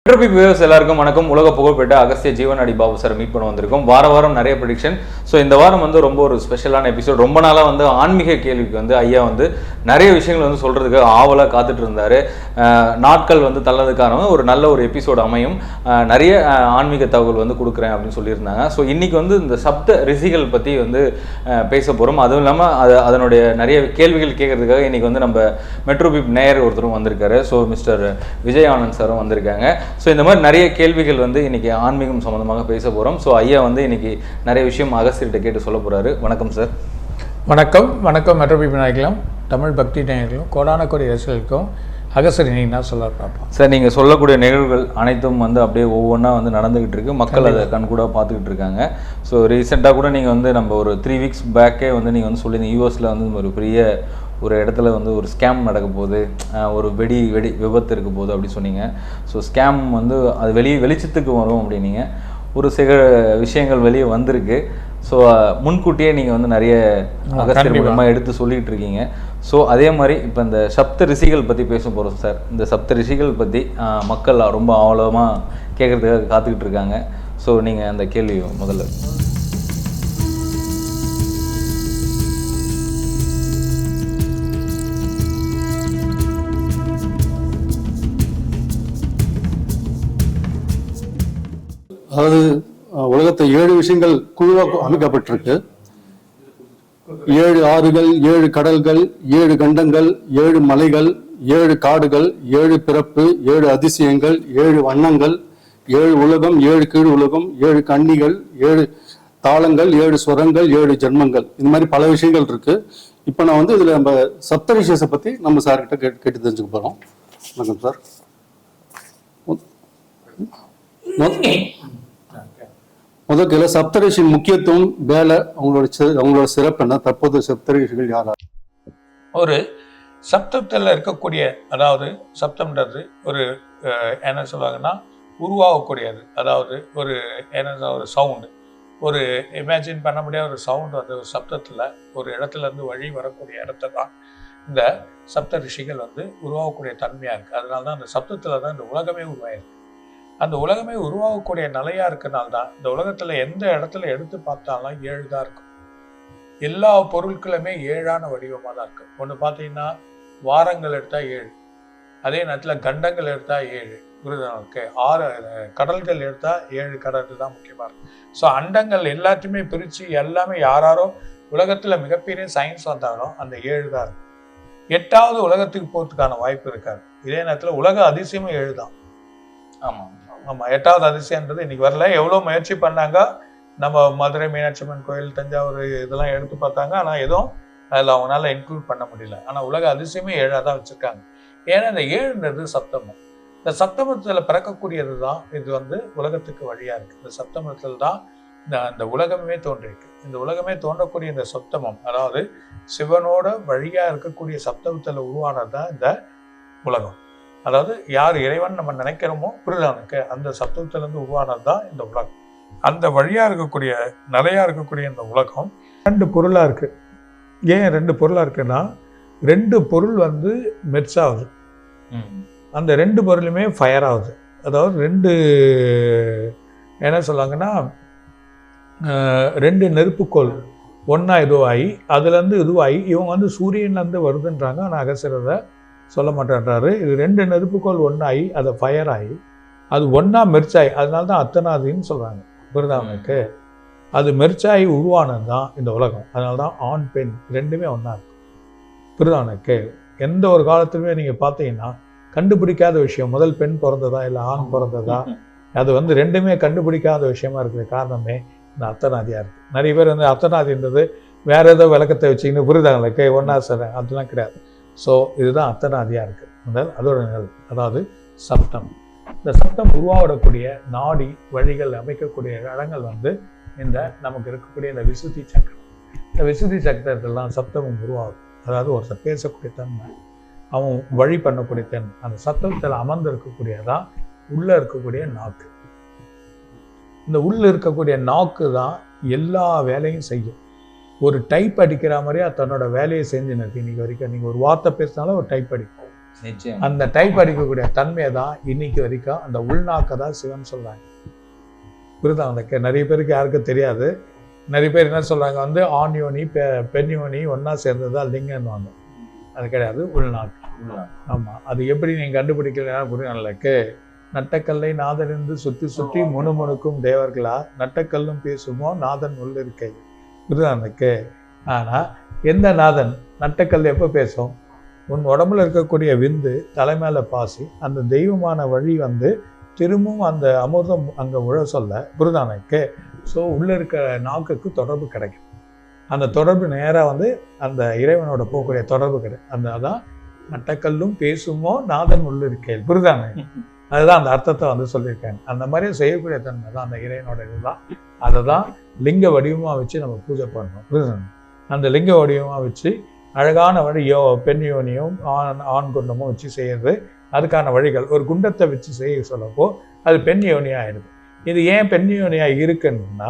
Viewers எல்லாருக்கும் வணக்கம். உலக புகழ்பெற்ற அகஸ்திய ஜீவனாடி பாபு சார் மீட் பண்ண வந்திருக்கோம். வாரம் நிறைய ப்ரெடிக்ஷன். ஸோ இந்த வாரம் ரொம்ப ஒரு ஸ்பெஷலான எபிசோட். ரொம்ப நாளாக ஆன்மீக கேள்விக்கு ஐயா நிறைய விஷயங்கள் சொல்கிறதுக்கு ஆவலாக காத்துட்டு இருந்தார். நாட்கள் தள்ளதுக்கான ஒரு நல்ல ஒரு எபிசோடு அமையும். நிறைய ஆன்மீக தகவல் கொடுக்குறேன் அப்படின்னு சொல்லியிருந்தாங்க. ஸோ இன்றைக்கி இந்த சப்த ரிஷிகள் பற்றி பேச போகிறோம். அதுவும் இல்லாமல் அதனுடைய நிறைய கேள்விகள் கேட்கறதுக்காக இன்றைக்கி நம்ம மெட்ரோபிப் நேயர் ஒருத்தரும் வந்திருக்காரு. ஸோ மிஸ்டர் விஜய் ஆனந்த் சாரும் வந்திருக்காங்க. ஸோ இந்த மாதிரி நிறைய கேள்விகள் இன்றைக்கி ஆன்மீகம் சம்மந்தமாக பேச போகிறோம். ஸோ ஐயா இன்றைக்கி நிறைய விஷயம் அகஸ்தியர்கிட்ட கேட்டு சொல்ல போகிறாரு. வணக்கம் சார். வணக்கம் மெட்ரோபிப் நாயர்களும் தமிழ் பக்தி நாயர்களும் கோடான கோடி ரசிகர்களுக்கும் அகஸ்தியர் இன்னைக்கு நான் சொல்ல பார்ப்போம். சார், நீங்கள் சொல்லக்கூடிய நிகழ்வுகள் அனைத்தும் அப்படியே ஒவ்வொன்றா நடந்துக்கிட்டு இருக்கு. மக்கள் அதை கண்கூட பார்த்துக்கிட்டு இருக்காங்க. ஸோ ரீசெண்டாக கூட நீங்கள் நம்ம ஒரு 3 வீக்ஸ் பேக்கே நீங்கள் சொல்லியிருந்தீங்க யூஎஸில் ஒரு பெரிய ஒரு இடத்துல ஒரு ஸ்கேம் நடக்க போகுது, ஒரு வெடி விபத்து இருக்க போகுது அப்படி சொன்னீங்க. ஸோ ஸ்கேம் அது வெளிச்சத்துக்கு வரும் அப்படின்னீங்க. ஒரு சில விஷயங்கள் வெளியே வந்திருக்கு. ஸோ முன்கூட்டியே நீங்கள் நிறைய அகஸ்தியர் மூலமாக எடுத்து சொல்லிகிட்டு இருக்கீங்க. ஸோ அதே மாதிரி இப்போ இந்த சப்த ரிஷிகள் பற்றி பேச போகிறோம் சார். இந்த சப்த ரிஷிகள் பற்றி மக்கள் ரொம்ப ஆவலமாக கேட்குறதுக்காக காத்துக்கிட்டு இருக்காங்க. ஸோ நீங்கள் அந்த கேள்வி முதல்ல. அதாவது உலகத்தை 7 விஷயங்கள் குழுவாக அமைக்கப்பட்டிருக்கு. 7 ஆறுகள், 7 கடல்கள், 7 கண்டங்கள், 7 மலைகள், 7 காடுகள், 7 பிறப்பு, 7 அதிசயங்கள், 7 வண்ணங்கள், 7 உலகம், 7 கீழ் உலகம், 7 கன்னிகள், 7 தாளங்கள், 7 ஸ்வரங்கள், 7 ஜென்மங்கள், இந்த மாதிரி பல விஷயங்கள் இருக்கு. இப்போ நான் இதுல நம்ம சப்தரிஷியஸை பத்தி நம்ம சார்கிட்ட கேட்டு தெரிஞ்சுக்க போறோம். வணக்கம் சார். முதல்ல சப்தரிஷியின் முக்கியத்துவம், வேலை, அவங்களோட சிறப்பு என்ன, தற்போது சப்தரிஷிகள் யாரா? ஒரு சப்தத்தில் இருக்கக்கூடிய, அதாவது சப்தம்ன்றது ஒரு என்ன சொல்லுவாங்கன்னா உருவாகக்கூடியது. அதாவது ஒரு ஒரு சவுண்டு, ஒரு இமேஜின் பண்ண முடியாத ஒரு சவுண்டு ஒரு சப்தத்தில் ஒரு இடத்துலேருந்து வழி வரக்கூடிய இடத்த தான் இந்த சப்த ரிஷிகள் உருவாகக்கூடிய தன்மையாக இருக்குது. அதனால தான் அந்த சப்தத்தில் தான் இந்த உலகமே உருவாயிருக்கு. அந்த உலகமே உருவாகக்கூடிய நிலையாக இருக்கனால்தான் இந்த உலகத்தில் எந்த இடத்துல எடுத்து பார்த்தாலும் 7 தான் இருக்கும். எல்லா பொருட்களுமே 7ஆன வடிவமாக தான் இருக்கும். ஒன்று பார்த்தீங்கன்னா வாரங்கள் எடுத்தால் 7, அதே நேரத்தில் கண்டங்கள் எடுத்தால் 7, இருக்கு 6 கடல்கள் எடுத்தால் 7 கடல்கள் தான் முக்கியமாக இருக்கும். ஸோ அண்டங்கள் எல்லாத்தையுமே பிரித்து எல்லாமே யாரோ உலகத்தில் மிகப்பெரிய சயின்ஸ் வந்தாலும் அந்த 7 தான் இருக்கும். 8வது உலகத்துக்கு போகிறதுக்கான வாய்ப்பு இருக்காது. இதே நேரத்தில் உலக அதிசயமும் 7 தான். ஆமாம், 8வது அதிசயன்றது இன்னைக்கு வரல. எவ்வளோ முயற்சி பண்ணாங்க. நம்ம மதுரை மீனாட்சி அம்மன் கோயில், தஞ்சாவூர் இதெல்லாம் எடுத்து பார்த்தாங்க. ஆனால் எதுவும் அதில் அவங்களால இன்க்ளூட் பண்ண முடியல. ஆனால் உலக அதிசயமே 7ஆக தான் வச்சுருக்காங்க. ஏன்னா இந்த 7ன்றது சப்தமம். இந்த சப்தமத்தில் பிறக்கக்கூடியது தான் இது உலகத்துக்கு வழியாக இருக்குது. இந்த சப்தமத்தில் தான் இந்த உலகமே தோன்றிருக்கு. இந்த உலகமே தோன்றக்கூடிய இந்த சப்தமம், அதாவது சிவனோட வழியாக இருக்கக்கூடிய சப்தமத்தில் உருவானது தான் இந்த உலகம். அதாவது யார் இறைவன் நம்ம நினைக்கிறோமோ புரிதலுக்கு அந்த சப்தத்திலிருந்து உருவானது தான் இந்த உலகம். அந்த வழியாக இருக்கக்கூடிய நிலையாக இருக்கக்கூடிய இந்த உலகம் 2 பொருளாக இருக்குது. ஏன் 2 பொருளாக இருக்குன்னா, 2 பொருள் மெர்ஜ் ஆகுது. அந்த 2 பொருளுமே ஃபயர் ஆகுது. அதாவது 2 என்ன சொல்லுவாங்கன்னா 2 நெருப்புக்கோள் ஒன்றா இதுவாகி அதுலேருந்து இதுவாகி இவங்க சூரியன்லேருந்து வருதுன்றாங்க. ஆனால் அகஸ்தியரை சொல்ல மாட்டேன்றாரு. இது 2 நெருப்புக்கோள் ஒன்றாகி அதை ஃபயர் ஆகி அது ஒன்றா மெர்ச்சாகி, அதனால தான் அத்தனாதின்னு சொல்கிறாங்க. புரிதாமனுக்கு அது மெர்ச்சாகி உருவானது தான் இந்த உலகம். அதனால தான் ஆண் பெண் 2மே ஒன்றா இருக்கும். புரிதாமனுக்கு எந்த ஒரு காலத்துலையுமே நீங்கள் பார்த்தீங்கன்னா கண்டுபிடிக்காத விஷயம், முதல் பெண் பிறந்ததா இல்லை ஆண் பிறந்ததா, அது 2மே கண்டுபிடிக்காத விஷயமா இருக்கிற காரணமே இந்த அத்தனாதியாக இருக்குது. நிறைய பேர் அத்தனாதின்றது வேற ஏதோ விளக்கத்தை வச்சுக்கின்னு புரிதாங்களுக்கு ஒன்றா சொல்கிறேன், அதெல்லாம் கிடையாது. ஸோ இதுதான் அத்தனாதியாக இருக்குது. அதோட நிகழ்வு, அதாவது சப்தம். இந்த சப்தம் உருவாகக்கூடிய நாடி வழிகள் அமைக்கக்கூடிய இடங்கள் இந்த நமக்கு இருக்கக்கூடிய இந்த விசுத்தி சக்கரம். இந்த விசுத்தி சக்கரத்தில் தான் சப்தமும் உருவாகும். அதாவது ஒருத்தர் பேசக்கூடிய தன்மை, அவன் வழி பண்ணக்கூடிய தன்மை, அந்த சப்தத்தில் அமர்ந்து இருக்கக்கூடியதான் உள்ளே இருக்கக்கூடிய நாக்கு. இந்த உள்ளே இருக்கக்கூடிய நாக்கு தான் எல்லா வேலையும் செய்யும். ஒரு டைப் அடிக்கிற மாதிரியா தன்னோட வேலையை செஞ்சுன்னு இருக்கு. இன்றைக்கி வரைக்கும் நீங்கள் ஒரு வார்த்தை பேசினாலும் ஒரு டைப் அடிக்கும். நிச்சயம். அந்த டைப் அடிக்கக்கூடிய தன்மையை தான் இன்னைக்கு வரைக்கும் அந்த உள்நாக்கை தான் சிவன் சொல்றாங்க. புரியுதா உனக்கு? நிறைய பேருக்கு யாருக்கும் தெரியாது. நிறைய பேர் என்ன சொல்றாங்க வந்து ஆண் யோனி பெண் யோனி ஒன்னா சேர்ந்ததா லிங்கன்னுவாங்க. அது கிடையாது, உள்நாக்கு. ஆமா, அது எப்படி நீங்க கண்டுபிடிக்கலாம் புரியுது. நட்டக்கல்லை நாதனிருந்து சுற்றி சுற்றி முணுமுணுக்கும் தேவர்களா நட்டக்கல்லும் பேசுமோ நாதன் உள்ளிருக்கை. புரியுதா? ஆனா எந்த நாதன் நட்டக்கல் எப்போ பேசும்? உன் உடம்புல இருக்கக்கூடிய விந்து தலைமையில பாசி அந்த தெய்வமான வழி வந்து திரும்பவும் அந்த அமிர்தம் அங்கே உழ சொல்ல. புரியுதானக்கு? ஸோ உள்ளே இருக்க நாக்குக்கு தொடர்பு கிடைக்கும். அந்த தொடர்பு நேராக வந்து அந்த இறைவனோட போகக்கூடிய தொடர்பு கிடைக்கும். அந்த அதான் நட்டக்கல்லும் பேசுமோ நாதன் உள்ளிருக்கேள். புரியுதானே? அதுதான் அந்த அர்த்தத்தை வந்து சொல்லியிருக்காங்க. அந்த மாதிரி செய்யக்கூடிய தன்மை தான் அந்த இறைவனோட இதுதான். அதை தான் லிங்க வடிவமாக வச்சு நம்ம பூஜை பண்ணணும். புரியுதானே? அந்த லிங்க வடிவமாக வச்சு அழகான வழி பெண் யோனியும் ஆண் குண்டமும் வச்சு செய்யறது. அதுக்கான வழிகள் ஒரு குண்டத்தை வச்சு செய்ய சொல்லப்போ அது பெண் யோனியாக ஆயிடுது. இது ஏன் பெண் யோனியாக இருக்குன்னா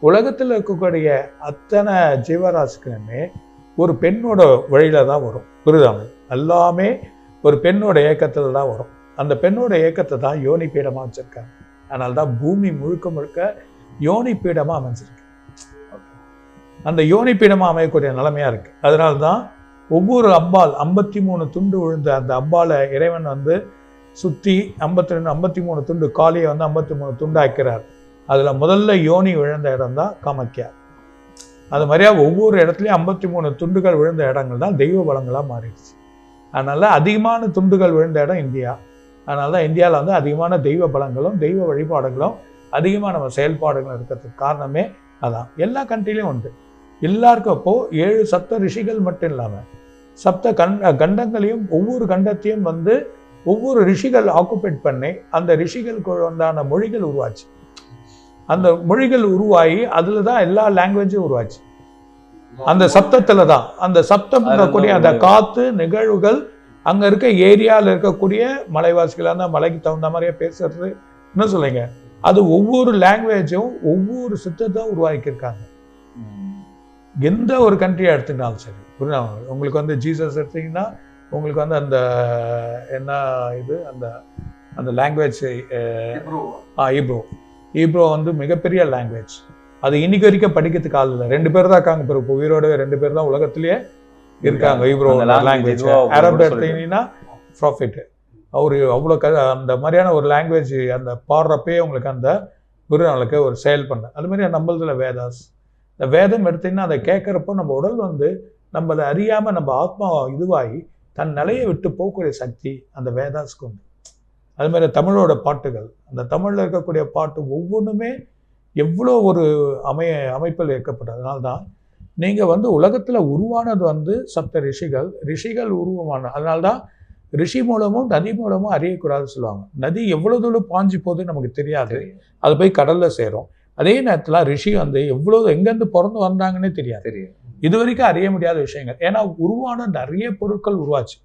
உலகத்தில் இருக்கக்கூடிய அத்தனை ஜீவராசிகளுமே ஒரு பெண்ணோட வழியில தான் வரும். புரியுதாங்க? எல்லாமே ஒரு பெண்ணோட இயக்கத்தில் தான் வரும். அந்த பெண்ணோட இயக்கத்தை தான் யோனி பீடமாக வச்சிருக்காங்க. அதனால தான் பூமி முழுக்க முழுக்க யோனி பீடமாக அமைஞ்சிருக்கு. அந்த யோனி பீடமாக அமையக்கூடிய நிலைமையா இருக்கு. அதனால தான் ஒவ்வொரு அம்பாள் 53 துண்டு விழுந்த அந்த அம்பாலை இறைவன் வந்து சுற்றி 53 துண்டு காளியை வந்து 53 துண்டு ஆக்கிறார். அதில் முதல்ல யோனி விழுந்த இடம் தான் காமாக்கியா. அது மாதிரியா ஒவ்வொரு இடத்துலையும் 53 துண்டுகள் விழுந்த இடங்கள் தான் தெய்வ பலங்களாக மாறிடுச்சு. அதனால அதிகமான துண்டுகள் விழுந்த இடம் இந்தியா. அதனால தான் இந்தியாவில் வந்து அதிகமான தெய்வ பலங்களும் தெய்வ வழிபாடுகளும் அதிகமாக நம்ம செயல்பாடுகளும் இருக்கிறதுக்கு காரணமே அதான். எல்லா கண்ட்ரிலையும் உண்டு. எல்லாருக்கும் அப்போ 7 சப்த ரிஷிகள் மட்டும் இல்லாமல் சப்த கண்டங்களையும் ஒவ்வொரு கண்டத்தையும் வந்து ஒவ்வொரு ரிஷிகள் ஆக்குபேட் பண்ணி அந்த ரிஷிகளுக்கு உண்டான மொழிகள் உருவாச்சு. அந்த மொழிகள் உருவாகி அதுல தான் எல்லா லாங்குவேஜும் உருவாச்சு. அந்த சப்தத்துல தான் அந்த சப்தம் இருக்கக்கூடிய அந்த காத்து நிகழ்வுகள் அங்க இருக்க ஏரியாவில் இருக்கக்கூடிய மலைவாசிகளான மலைக்கு தகுந்த மாதிரியே பேசுறது என்ன சொல்லுங்க. அது ஒவ்வொரு லாங்குவேஜும் ஒவ்வொரு சித்தத்தை உருவாக்கியிருக்காங்க. எந்த ஒரு கண்ட்ரியை எடுத்துக்கிட்டாலும் சரி. புரியுதா? உங்களுக்கு வந்து ஜீசஸ் எடுத்தீங்கன்னா உங்களுக்கு வந்து அந்த என்ன இது அந்த அந்த லாங்குவேஜ் ஈப்ரோ வந்து மிகப்பெரிய லாங்குவேஜ். அது இன்னைக்கு வரைக்கும் படிக்கிறதுக்கு ஆள் இல்லை. 2 பேர் தான் இருக்காங்க. இப்போ உயிரோடவே 2 பேர் தான் உலகத்திலேயே இருக்காங்க. Eyebrow language. அரபு எடுத்தீங்கன்னா ப்ராஃபிட் அவரு அவ்வளோ அந்த மாதிரியான ஒரு லாங்குவேஜ் அந்த பாடுறப்பே உங்களுக்கு அந்த குருநாளுக்கு ஒரு செயல் பண்ண. அது மாதிரி நம்மளதுல வேதாஸ். இந்த வேதம் எடுத்தீங்கன்னா அதை கேட்குறப்போ நம்ம உடல் வந்து நம்மளை அறியாமல் நம்ம ஆத்மா இதுவாகி தன் நிலையை விட்டு போகக்கூடிய சக்தி அந்த வேதாஸ்க்கு உண்டு. அது மாதிரி தமிழோட பாட்டுகள் அந்த தமிழில் இருக்கக்கூடிய பாட்டு ஒவ்வொன்றுமே எவ்வளோ ஒரு அமைப்பில் இயக்கப்பட்டது. அதனால தான் நீங்கள் வந்து உலகத்தில் உருவானது வந்து சப்த ரிஷிகள் உருவமான. அதனால்தான் ரிஷி மூலமும் நதி மூலமும் அறியக்கூடாதுன்னு சொல்லுவாங்க. நதி எவ்வளோ தூரம் பாஞ்சு போகுதுன்னு நமக்கு தெரியாது. அது போய் கடலில் சேரும். அதே நேரத்தில் ரிஷி வந்து எவ்வளோ எங்கேருந்து பிறந்து வந்தாங்கன்னே தெரியாது. இது வரைக்கும் அறிய முடியாத விஷயங்கள். ஏன்னா உருவான நிறைய பொருட்கள் உருவாச்சு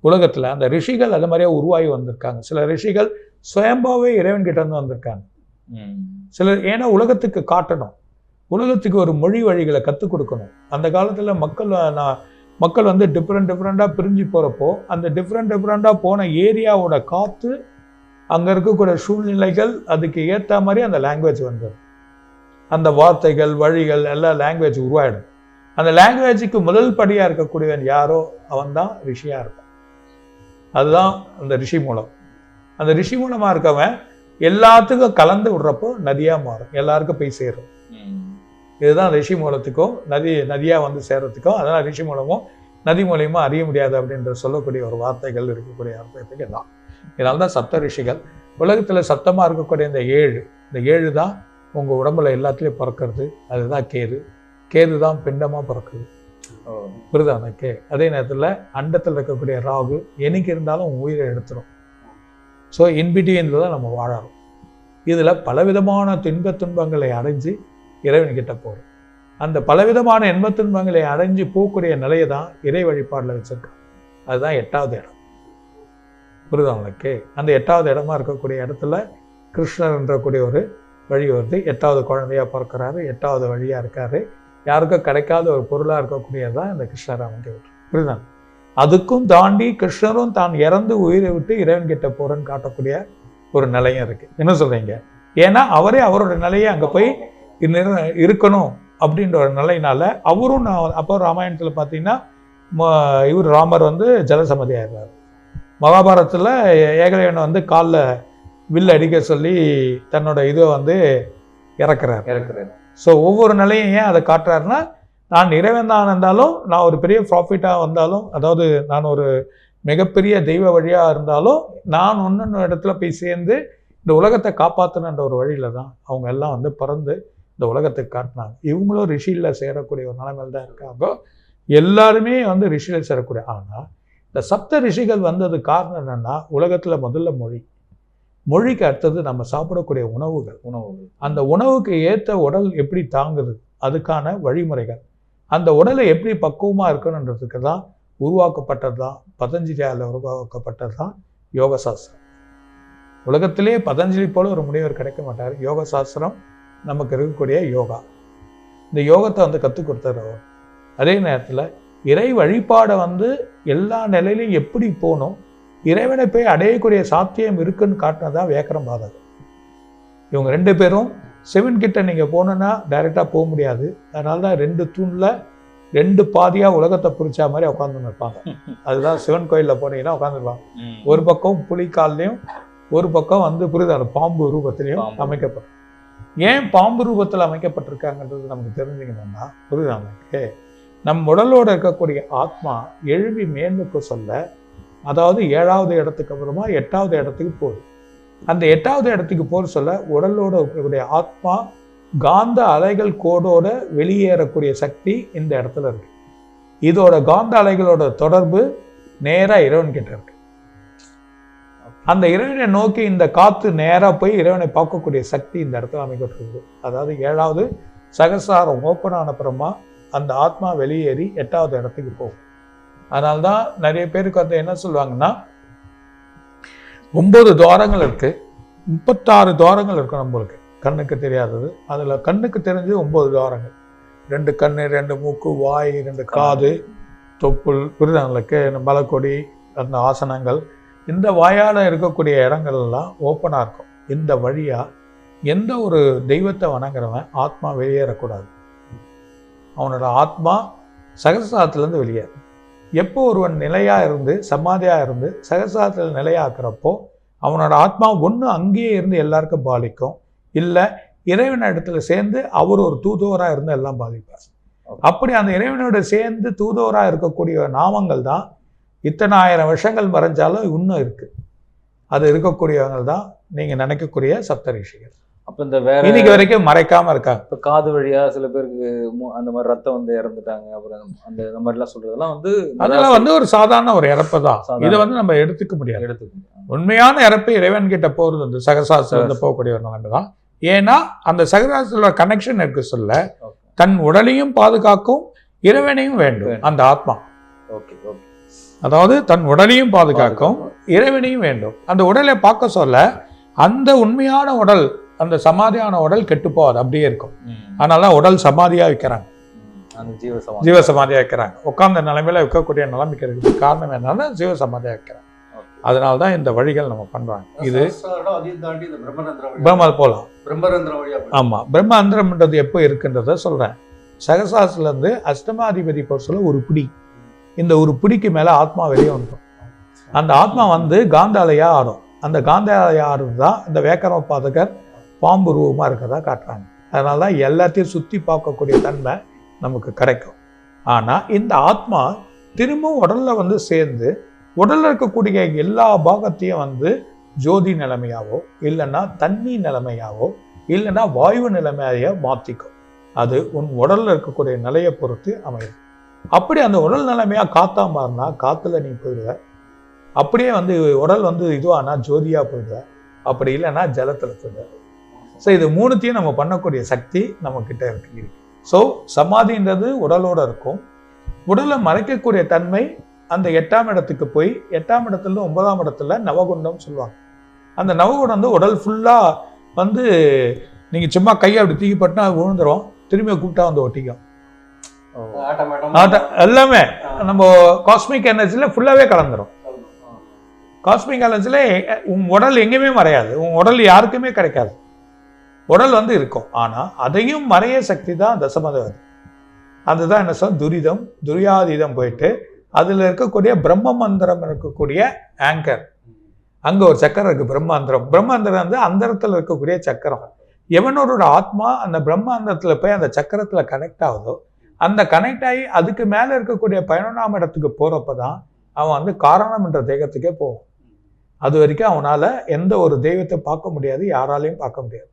உலகத்தில். அந்த ரிஷிகள் அது மாதிரியே உருவாகி வந்திருக்காங்க. சில ரிஷிகள் சுயம்பாவே இறைவன் கிட்ட இருந்து வந்திருக்காங்க. சிலர் ஏன்னா உலகத்துக்கு காட்டணும், உலகத்துக்கு ஒரு மொழி வழிகளை கற்றுக் கொடுக்கணும். அந்த காலத்தில் மக்கள் வந்து டிஃப்ரெண்ட்டாக பிரிஞ்சு போகிறப்போ அந்த டிஃப்ரெண்ட்டாக போன ஏரியாவோட காற்று அங்கே இருக்கக்கூடிய சூழ்நிலைகள் அதுக்கு ஏற்ற மாதிரி அந்த லாங்குவேஜ் வந்தது. அந்த வார்த்தைகள் வழிகள் எல்லாம் லாங்குவேஜ் உருவாயிடும். அந்த லாங்குவேஜுக்கு முதல் படியாக இருக்கக்கூடியவன் யாரோ அவன் தான் ரிஷியாக இருப்பான். அதுதான் அந்த ரிஷி மூலம். அந்த ரிஷி மூலமாக இருக்கவன் எல்லாத்துக்கும் கலந்து விடுறப்போ நதியாக மாறும், எல்லாருக்கும் போய் சேரும். இதுதான் ரிஷி மூலத்துக்கும் நதியாக வந்து சேர்றதுக்கும். அதனால் ரிஷி மூலமும் நதி மூலியமாக அறிய முடியாது அப்படின்ற சொல்லக்கூடிய ஒரு வார்த்தைகள் இருக்கக்கூடிய அர்த்தத்துக்கு தான். இதனால தான் சப்த ரிஷிகள். உலகத்தில் சப்தமாக இருக்கக்கூடிய இந்த 7 தான் உங்கள் உடம்புல எல்லாத்துலேயும் பிறக்கிறது. அதுதான் கேது தான் பிண்டமாக பிறக்குது. புரியுதா? அதே நேரத்தில் அண்டத்தில் இருக்கக்கூடிய ராகு என்னைக்கு இருந்தாலும் உயிரை எடுத்துடும். ஸோ இன்பிட்வீனில் தான் நம்ம வாழறோம். இதில் பலவிதமான துன்பங்களை அடைஞ்சு இறைவன்கிட்ட போகிறோம். அந்த பலவிதமான துன்பங்களை அடைஞ்சு போகக்கூடிய நிலையை தான் இறை வழிபாடில் வச்சுருக்கோம். அதுதான் 8வது இடம். புரியுதா உங்களுக்கு? அந்த 8வது இடமா இருக்கக்கூடிய இடத்துல கிருஷ்ணர் என்றக்கூடிய ஒரு வழி வருது. 8வது குழந்தையா பிறக்கிறாரு, 8வது வழியாக இருக்காரு. யாருக்கும் கிடைக்காத ஒரு பொருளாக இருக்கக்கூடியதான் இந்த கிருஷ்ணர் அமைக்க விட்டு. புரியுதா? அதுக்கும் தாண்டி கிருஷ்ணரும் தான் இறந்து உயிரை விட்டு இறைவன் கிட்ட போறேன்னு காட்டக்கூடிய ஒரு நிலையம் இருக்கு. என்ன சொல்றீங்க? ஏன்னா அவரே அவரோட நிலையை அங்க போய் இருக்கணும் அப்படின்ற ஒரு நிலையினால அவரும் அப்போ ராமாயணத்துல பார்த்தீங்கன்னா இவர் ராமர் வந்து ஜலசமதி ஆயிடுறாரு. மகாபாரதத்துல ஏகலைவனை வந்து காலில் வில் அடிக்க சொல்லி தன்னோட இதை வந்து இறக்குறாரு. ஸோ ஒவ்வொரு நிலையும் ஏன் அதை காட்டுறாருன்னா, நான் இறைவன் தான் இருந்தாலும், நான் ஒரு பெரிய ப்ராஃபிட்டாக வந்தாலும், அதாவது நான் ஒரு மிகப்பெரிய தெய்வ வழியாக இருந்தாலும், நான் ஒன்று இடத்துல போய் சேர்ந்து இந்த உலகத்தை காப்பாற்றணுன்ற ஒரு வழியில் தான் அவங்க எல்லாம் வந்து பிறந்து இந்த உலகத்துக்கு காட்டினாங்க. இவங்களும் ரிஷியில் சேரக்கூடிய ஒரு நிலைமையில் தான் இருக்காங்க. எல்லாருமே வந்து ரிஷியில் சேரக்கூடிய. ஆனால் இந்த சப்த ரிஷிகள் வந்தது காரணம் என்னென்னா, உலகத்தில் முதல்ல மொழிக்கு அடுத்தது நம்ம சாப்பிடக்கூடிய உணவுகள். அந்த உணவுக்கு ஏற்ற உடல் எப்படி தாங்குது, அதுக்கான வழிமுறைகள், அந்த உடலை எப்படி பக்குவமாக இருக்கணுன்றதுக்கு தான் உருவாக்கப்பட்டது தான் பதஞ்சலியால் உருவாக்கப்பட்டது தான் யோக சாஸ்திரம். உலகத்திலே பதஞ்சலி போல ஒரு முனிவர் கிடைக்க மாட்டார். யோக சாஸ்திரம் நமக்கு இருக்கக்கூடிய யோகா. இந்த யோகத்தை வந்து கற்றுக் கொடுத்தார் அவர். அதே நேரத்தில் இறை வழிபாடை வந்து எல்லா நிலையிலையும் எப்படி போகணும், இறைவனை போய் அடையக்கூடிய சாத்தியம் இருக்குன்னு காட்டினதான் வியாக்கரம் பாதகர். இவங்க 2 பேரும் சிவன் கிட்ட நீங்கள் போனோன்னா டைரெக்டாக போக முடியாது. அதனால தான் 2 தூணில் 2 பாதியாக உலகத்தை புரிச்சா மாதிரி உட்காந்துன்னு இருப்பாங்க. அதுதான் சிவன் கோயிலில் போனீங்கன்னா உட்காந்துருப்பாங்க. ஒரு பக்கம் புலிக்கால்லையும் ஒரு பக்கம் வந்து புரிதான பாம்பு ரூபத்திலையும் அமைக்கப்படும். ஏன் பாம்பு ரூபத்தில் அமைக்கப்பட்டிருக்காங்கன்றது நமக்கு தெரிஞ்சுக்கணும்னா, புரிதானுக்கு நம் உடலோடு இருக்கக்கூடிய ஆத்மா எழுப்பி மேலுக்கு சொல்ல, அதாவது 7வது இடத்துக்கு அப்புறமா 8வது இடத்துக்கு போகுது. அந்த 8வது இடத்துக்கு போக சொல்ல உடலோட இருக்கக்கூடிய ஆத்மா காந்த அலைகள் கோடோட வெளியேறக்கூடிய சக்தி இந்த இடத்துல இருக்கு. இதோட காந்த அலைகளோட தொடர்பு நேராக இறைவன் கிட்ட இருக்கு. அந்த இறைவனை நோக்கி இந்த காத்து நேராக போய் இறைவனை பார்க்கக்கூடிய சக்தி இந்த இடத்துல அமைக்கப்பட்டிருக்கு. அதாவது 7வது சகசாரம் ஓப்பன் ஆன அப்புறமா அந்த ஆத்மா வெளியேறி 8வது இடத்துக்கு போகும். அதனால்தான் நிறைய பேருக்கு வந்து என்ன சொல்லுவாங்கன்னா, 9 துவாரங்கள் இருக்கு, 36 துவாரங்கள் இருக்கு நம்மளுக்கு கண்ணுக்கு தெரியாதது. அதுல கண்ணுக்கு தெரிஞ்சு 9 துவாரங்கள். 2 கண்ணு, 2 மூக்கு, வாய், 2 காது, தொப்புள், புரிதங்களுக்கு மலக்கொடி, அந்த ஆசனங்கள், இந்த வாயால் இருக்கக்கூடிய இடங்கள் எல்லாம் ஓப்பனாக இருக்கும். இந்த வழியா எந்த ஒரு தெய்வத்தை வணங்குறவன் ஆத்மா வெளியேறக்கூடாது. அவனோட ஆத்மா சகசாரத்திலேருந்து வெளியேறும். எப்போ ஒருவன் நிலையாக இருந்து சமாதியாக இருந்து சகசாரத்தில் நிலையாக்குறப்போ அவனோட ஆத்மா ஒன்று அங்கேயே இருந்து எல்லாருக்கும் பாதிக்கும், இல்லை இறைவன் இடத்துல சேர்ந்து அவர் ஒரு தூதுவராக இருந்து எல்லாம் பாதிப்பார். அப்படி அந்த இறைவனோட சேர்ந்து தூதுவராக இருக்கக்கூடிய நாமங்கள் தான் இத்தனை 1000 வருஷங்கள் மறைஞ்சாலும் இன்னும் இருக்கு. அது இருக்கக்கூடியவங்க தான் நீங்க நினைக்கக்கூடிய சப்தரிஷிகள். அப்போ இந்த வேற இன்னைக்கு வரைக்கும் மறைக்காம இருக்காங்க. இப்போ காது வழியா சில பேருக்கு அந்த மாதிரி ரத்தம் வந்து இறந்துட்டாங்க, அப்புறம் அந்த மாதிரிலாம் சொல்றதெல்லாம் வந்து அதெல்லாம் வந்து ஒரு சாதாரண ஒரு இறப்பு தான். இதை வந்து நம்ம எடுத்துக்க முடியாது. உண்மையான இறப்பு இறைவன் கிட்ட போறது வந்து சகசாஸ்திரம் போகக்கூடிய ஒரு நிலைமை தான். ஏன்னா அந்த சகசாஸ்திர கனெக்ஷன் இருக்கு சொல்ல, தன் உடலையும் பாதுகாக்கும் இறைவனையும் வேண்டும் அந்த ஆத்மா. அதாவது தன் உடலையும் பாதுகாக்கும் இறைவனையும் வேண்டும். அந்த உடலை பார்க்க சொல்ல அந்த உண்மையான உடல், அந்த சமாதியான உடல் கெட்டு போகாது, அப்படியே இருக்கும். அதனால உடல் சமாதியா வைக்கிறாங்க, ஜீவ சமாதியா வைக்கிறாங்க. உட்கார்ந்த நிலைமையில வைக்கக்கூடிய நிலைமைக்கு இருக்கு. காரணம் என்னன்னா ஜீவ சமாதியா வைக்கிறாங்க. அதனாலதான் இந்த வழிகள் நம்ம பண்றாங்க. இது பிரம்ம போலாம். ஆமா, பிரம்ம அந்தரம்ன்றது எப்போ இருக்குன்றத சொல்றேன். சகசாஸ்திரத்துல இருந்து அஷ்டமாதிபதி பொறுத்த சொல்ல ஒரு பிடி, இந்த ஒரு பிடிக்கு மேல ஆத்மா வெளியே வந்துடும். அந்த ஆத்மா வந்து காந்தாலையா ஆடும். அந்த காந்தாலையா ஆடுறது தான் இந்த வேக்கரம பாதகர் பாம்பு ரூபமா இருக்கிறதா காட்டுறாங்க. அதனாலதான் எல்லாத்தையும் சுத்தி பார்க்கக்கூடிய தன்மை நமக்கு கிடைக்கும். ஆனா இந்த ஆத்மா திரும்பவும் உடல்ல வந்து சேர்ந்து உடல்ல இருக்கக்கூடிய எல்லா பாகத்தையும் வந்து ஜோதி நிலைமையாவோ இல்லைன்னா தண்ணி நிலைமையாவோ இல்லைன்னா வாயு நிலைமையாக மாற்றிக்கும். அது உன் உடல்ல இருக்கக்கூடிய நிலையை பொறுத்து அமையும். அப்படி அந்த உடல் நிலைமையா காத்தா மாறினா காத்துல நீ போயிடுவ. அப்படியே வந்து உடல் வந்து இதுவானா ஜோதியா போயிடுவ. அப்படி இல்லைன்னா ஜலத்துல போயிடுவ. ஸோ இது 3த்தையும் நம்ம பண்ணக்கூடிய சக்தி நம்ம கிட்ட இருக்கு. ஸோ சமாதின்றது உடலோட இருக்கும். உடலை மறைக்கக்கூடிய தன்மை அந்த 8ஆம் இடத்துக்கு போய் 8ஆம் இடத்துல 9ஆம் இடத்துல நவகுண்டம் சொல்லுவாங்க. அந்த நவகுண்டம் வந்து உடல் ஃபுல்லா வந்து நீங்க சும்மா கையை அப்படி தூக்கி பட்டினா விழுந்துரும், திரும்பி கூப்பிட்டா வந்து ஒட்டிக்கும் எல்லாமே. நம்ம காஸ்மிக் எனர்ஜியில் ஃபுல்லாகவே கலந்துரும். காஸ்மிக் எனர்ஜியில் உன் உடல் எங்கேயுமே மறையாது, உன் உடல் யாருக்குமே கிடைக்காது. உடல் வந்து இருக்கும், ஆனால் அதையும் மறைய சக்தி தான் தசமதேவதை. அதுதான் என்ன சொல் துரிதம் துரியாதீதம் போயிட்டு அதில் இருக்கக்கூடிய பிரம்ம மந்திரம் இருக்கக்கூடிய ஆங்கர், அங்கே ஒரு சக்கரம் இருக்குது பிரம்மாந்திரம். பிரம்மாந்திரம் வந்து அந்தரத்தில் இருக்கக்கூடிய சக்கரம். எவனோட ஆத்மா அந்த பிரம்மாந்திரத்தில் போய் அந்த சக்கரத்தில் கனெக்ட் ஆகுதோ, அந்த கனெக்ட் ஆகி அதுக்கு மேலே இருக்கக்கூடிய 11ஆம் இடத்துக்கு போகிறப்ப தான் அவன் வந்து காரணம் என்ற தேகத்துக்கே போவான். அது வரைக்கும் அவனால் எந்த ஒரு தெய்வத்தை பார்க்க முடியாது, யாராலையும் பார்க்க முடியாது.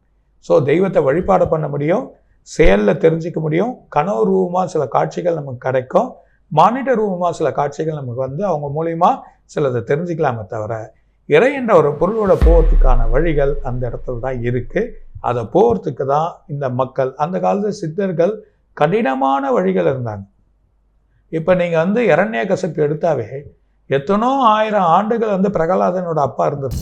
ஸோ தெய்வத்தை வழிபாடு பண்ண முடியும், செயலில் தெரிஞ்சிக்க முடியும். கனவு ரூபமாக சில காட்சிகள் நமக்கு கிடைக்கும், மானிட்டர் ரூபமாக சில காட்சிகள் நமக்கு வந்து அவங்க மூலியமா சிலதை தெரிஞ்சுக்கலாமே தவிர இறை என்ற ஒரு பொருளோட போகிறதுக்கான வழிகள் அந்த இடத்துல தான் இருக்குது. அதை போகிறதுக்கு தான் இந்த மக்கள் அந்த காலத்தில் சித்தர்கள் கடினமான வழிகள் இருந்தாங்க. இப்போ நீங்கள் வந்து இரண்யகசிப்பு எடுத்தாவே எத்தனோ 1000 ஆண்டுகள் வந்து பிரகலாதனோட அப்பா இருந்தது.